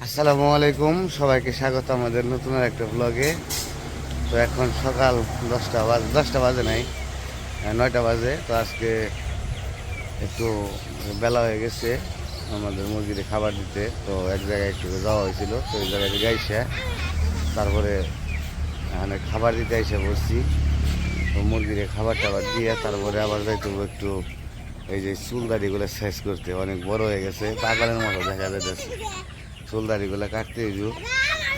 আসসালামু আলাইকুম, সবাইকে স্বাগত আমাদের নতুন একটা ব্লগে। তো এখন সকাল 10টা বাজে নাই, 9টা বাজে। তো আজকে একটু বেলা হয়ে গেছে আমাদের মুরগির খাবার দিতে। তো এক জায়গায় একটু যাওয়া হয়েছিল, তো ওই জায়গায় গাইছে। তারপরে এখানে খাবার দিতে এসে বসছি। তো মুরগির খাবার টাবার দিয়ে তারপরে আবার যাইতে একটু এই যে চুল দাড়িগুলো শেষ করতে, অনেক বড় হয়ে গেছে, পাগলের মতো দেখা যাচ্ছে। চুল দাড়িগুলো কাটতে হইব।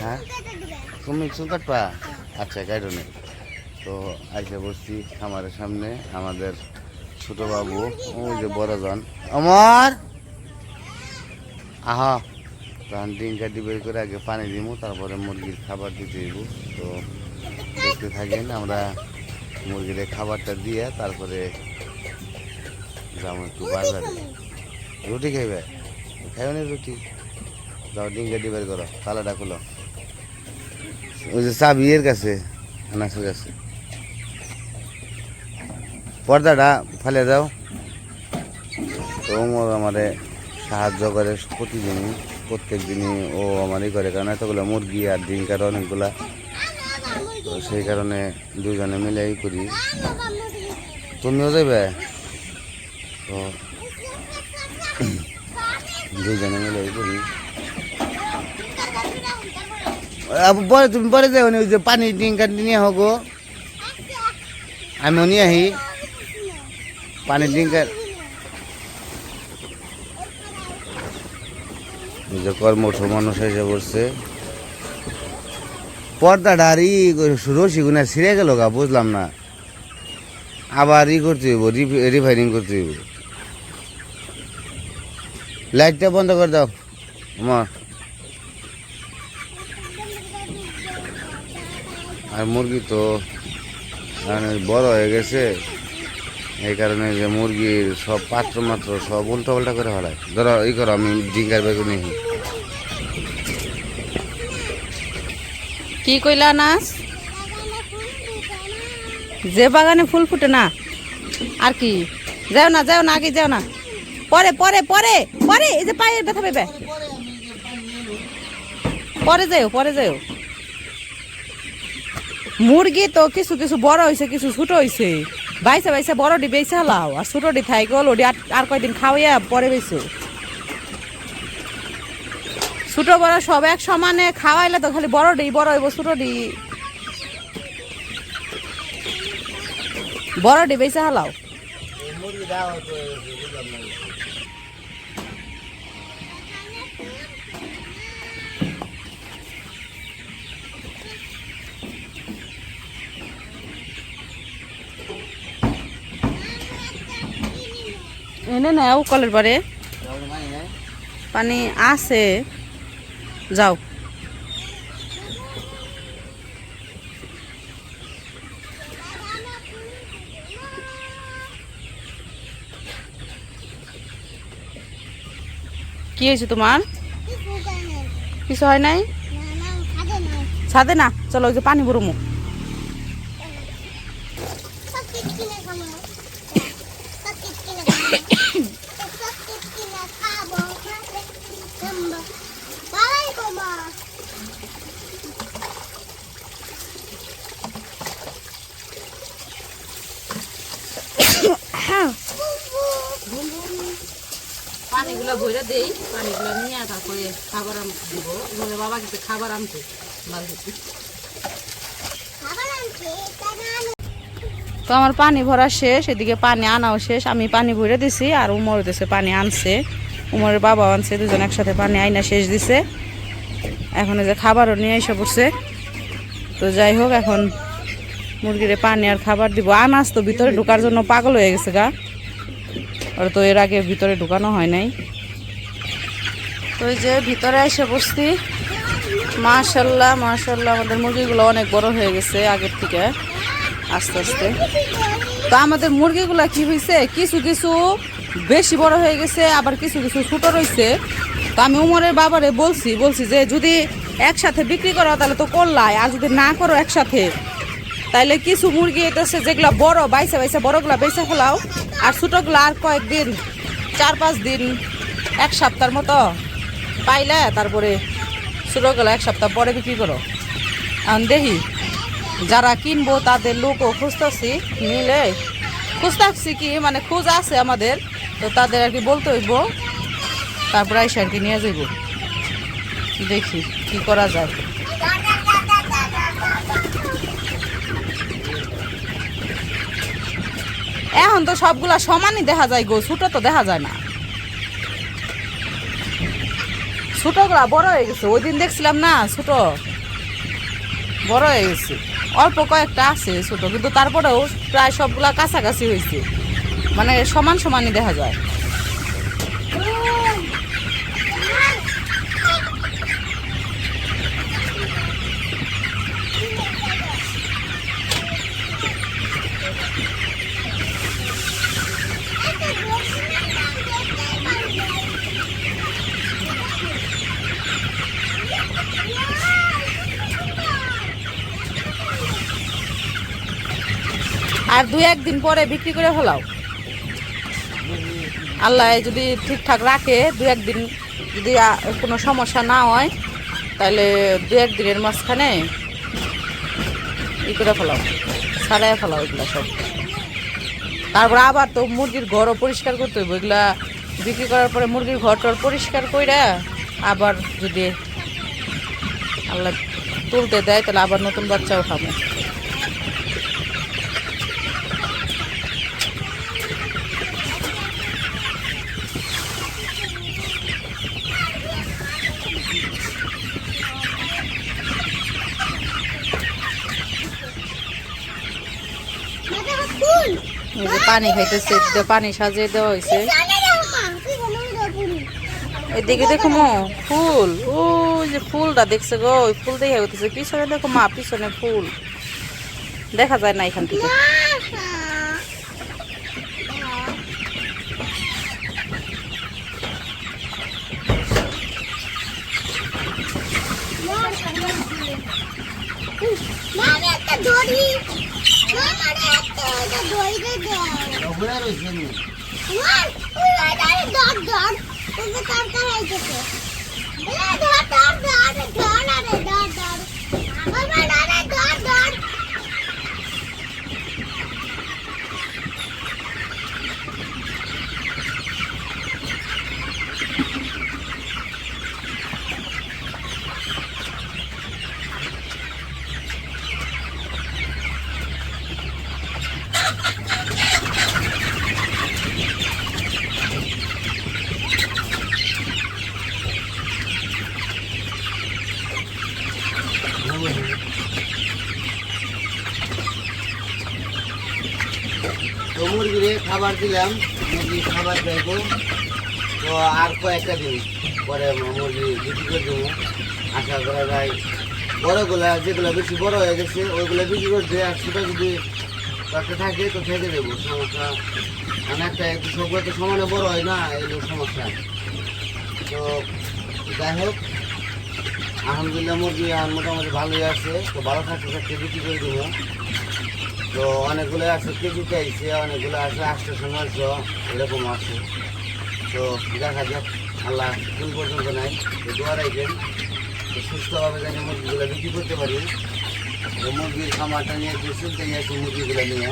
হ্যাঁ, তুমি চুল কাটবা? আচ্ছা, কাটো নেই। তো আইসে বসছি খামারের সামনে। আমাদের ছোট বাবু, ওই যে বড় জন আমার আহা, তখন ডিঙ্কা ডিবের করে আগে পানি দিব, তারপরে মুরগির খাবার দিতে হইব। তো দেখতে থাকেন, আমরা মুরগির খাবারটা দিয়ে তারপরে যাবো একটু বাজারে। রুটি খাইবে? খাইও নি রুটি? যাও ডিঙ্কা ডিবের করো, তালাটা খুলো। ওই যে চাবি এর কাছে, আনাসের কাছে, পর্দাটা ফালে দাও। তো ওমর আমারে সাহায্য করে প্রতিদিনই, প্রত্যেক দিনই ও আমারই করে, কারণ এতগুলো মুরগি আর ডিঙ্কার অনেকগুলা। তো সেই কারণে দুজনে মিলেই করি। তুমিও যাবে? তো দুজনে মিলেই করি। পরে তুমি পরে যাও, ওই যে পানি ডিঙ্কার নিয়ে হোক, আমিও নিয়ে আহি পানি ডিঙ্কার। যে কর্মঠ মানুষ এসে পড়ছে। পর্দাটা আর রশি গুনা ছিঁড়ে গেল গা, বুঝলাম না। আবার করতে হইব, রিফাইরিং করতে হইব। লাইটটা বন্ধ করে দাও আমার। আর মুরগি তো বড় হয়ে গেছে, এই কারণে যে মুরগির সব পাত্র মাত্র সব উল্টা পাল্টা করে ফেলায়। ধরো এই করো, আমি ডিঙ্কার বেগুন নিই। কি কইলা নাস? যে বাগানে ফুল ফুটে না আর কি? যাও না, যাও না, আগে যাও না, পরে পরে পরে পরে। এই যে পায়ের ব্যথা পেবে, পরে যাও, পরে যাও। মুরগি তো কিছু কিছু বড় হয়েছে, কিছু ছোট হয়েছে। বাইসে বাইসে বড়ডি বেসে হালাও, আর ছোটডি থাই গল ওডি আর কয়দিন খাওয়াইয়া পরে বেসো। ছোট বড় সব এক সমানে খাওয়াইলে তো খালি বড়ডি বড় হইব, ছোটডি বড়ডি বেসে হালাও। এনে না কলের পরে পানি আছে, যাও। কি হয়েছে তোমার? কিছু হয় নাই? ছাদে না, চলো ওই যে পানি ভরমু। পানিগুলো ভরে দেই, পানিগুলো নিয়ে তারপরে খাবার দিব। বাবা কিন্তু খাবার আনতে তো আমার পানি ভরা শেষ, এদিকে পানি আনাও শেষ। আমি পানি ভরে দিছি আর উমর দিছে পানি আনছে, উমরের বাবা আনছে, দুজন একসাথে পানি আইনা শেষ দিছে। এখন এই যে খাবারও নিয়ে এসে পড়ছে। তো যাই হোক, এখন মুরগিরে পানি আর খাবার দিব। আনাজ তো ভিতরে ঢোকার জন্য পাগল হয়ে গেছে গা, আর তো এর আগে ভিতরে ঢুকানো হয় নাই। তো এই যে ভিতরে এসে বসছি। মাশাল্লাহ মাশাল্লাহ, আমাদের মুরগিগুলো অনেক বড় হয়ে গেছে আগের থেকে আস্তে আস্তে। তো আমাদের মুরগিগুলো কি হয়েছে, কিছু কিছু বেশি বড় হয়ে গেছে, আবার কিছু কিছু ছোট রয়েছে। তো আমি উমরের বাবারে বলছি যে যদি একসাথে বিক্রি করো তাহলে তো করলাই, আর যদি না করো একসাথে তাইলে কিছু মুরগি এতেছে যেগুলো বড় বাইসে বাইসে বড়গুলা বেঁচে ফেলাও, আর ছোটগুলো আর কয়েকদিন, 4-5 দিন, 1 সপ্তাহের মতো পাইলে তারপরে ছোটোগুলো 1 সপ্তাহ পরে বিক্রি করো। এখন দেখি যারা কিনবো তাদের লোকও খুঁজতেছি, নিলে খুঁজতেছি কি মানে খোঁজ আছে আমাদের, তো তাদের আর কি বলতে হইব, তারপর আইসা আর কি নিয়ে যাইব। দেখি কি করা যায়। এখন তো সবগুলা সমানই দেখা যায় গো, ছোট তো দেখা যায় না। ছোটগুলা বড় হয়ে গেছে, ওই দিন দেখছিলাম না ছোট বড় হয়ে গেছে। অল্প কয়েকটা আছে ছোট, কিন্তু তারপরেও প্রায় সবগুলা কাছাকাছি হয়েছে, মানে সমান সমানই দেখা যায়। আর 2-1 দিন পরে বিক্রি করে ফেলাও, আল্লাহ যদি ঠিকঠাক রাখে। 2-1 দিন যদি কোনো সমস্যা না হয়, তাহলে 2-1 দিনের মাঝখানে ই করে ফেলাও, ছাড়াই ফেলাও এগুলা সব। তারপর আবার তো মুরগির ঘরও পরিষ্কার করতে হইব, এগুলা বিক্রি করার পরে মুরগির ঘরটর পরিষ্কার কইরা আবার যদি আল্লাহ তুলতে দেয়, তাহলে আবার নতুন বাচ্চাও খাবো। এই যে পানি খাইতেছে, পানি সাজিয়ে দেওয়া হয়েছে। এদিকে দেখো মা ফুল, ওই যে ফুলটা দেখছে গো, ওই ফুল দেখে হইতেছে। পিছনে দেখো মা, পিছনে ফুল দেখা যায় না এখান থেকে। তো মুরগিরে খাবার দিলাম, মুরগি খাবার খাইবো। তো আর কয়েকটা দিন পরে মুরগি বিক্রি করে দেবো। আশা করা যায় বড়গুলা যেগুলো বেশি বড় হয়ে গেছে ওইগুলো বিক্রি করতে, আর সেটা যদি একটা থাকে তো থেকে দেবো, সমস্যা অনেকটা। একটু সবগুলো তো সমানে বড় হয় না, এগুলো সমস্যা। তো যাই হোক, আলহামদুলিল্লাহ মুরগি মোটামুটি ভালোই আছে। তো ভালো থাকতে থাকতে বিক্রি করে দেবো। তো অনেকগুলো আছে কেজি চাইছে, অনেকগুলো আছে 800-900 এরকম আছে। তো দেখা যাক, আল্লাহ কোন পর্যন্ত নাই। তো দোয়া রাখবেন, তো সুস্থভাবে জানি মুরগিগুলো বিক্রি করতে পারি। তো মুরগির খামারটা নিয়ে একটু চিন্তা নিয়েছি, মুরগিগুলো নিয়ে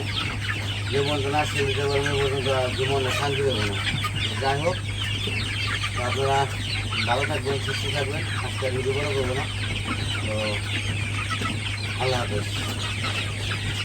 যে পর্যন্ত না সে দিতে পারবে পর্যন্ত জীবনটা শান্তি দেবে না। যাই হোক, আপনারা ভালো থাকবেন, সুস্থ থাকবেন। আজকে আর ভিডিও বড় করবো না। তো আল্লাহ হাফেজ।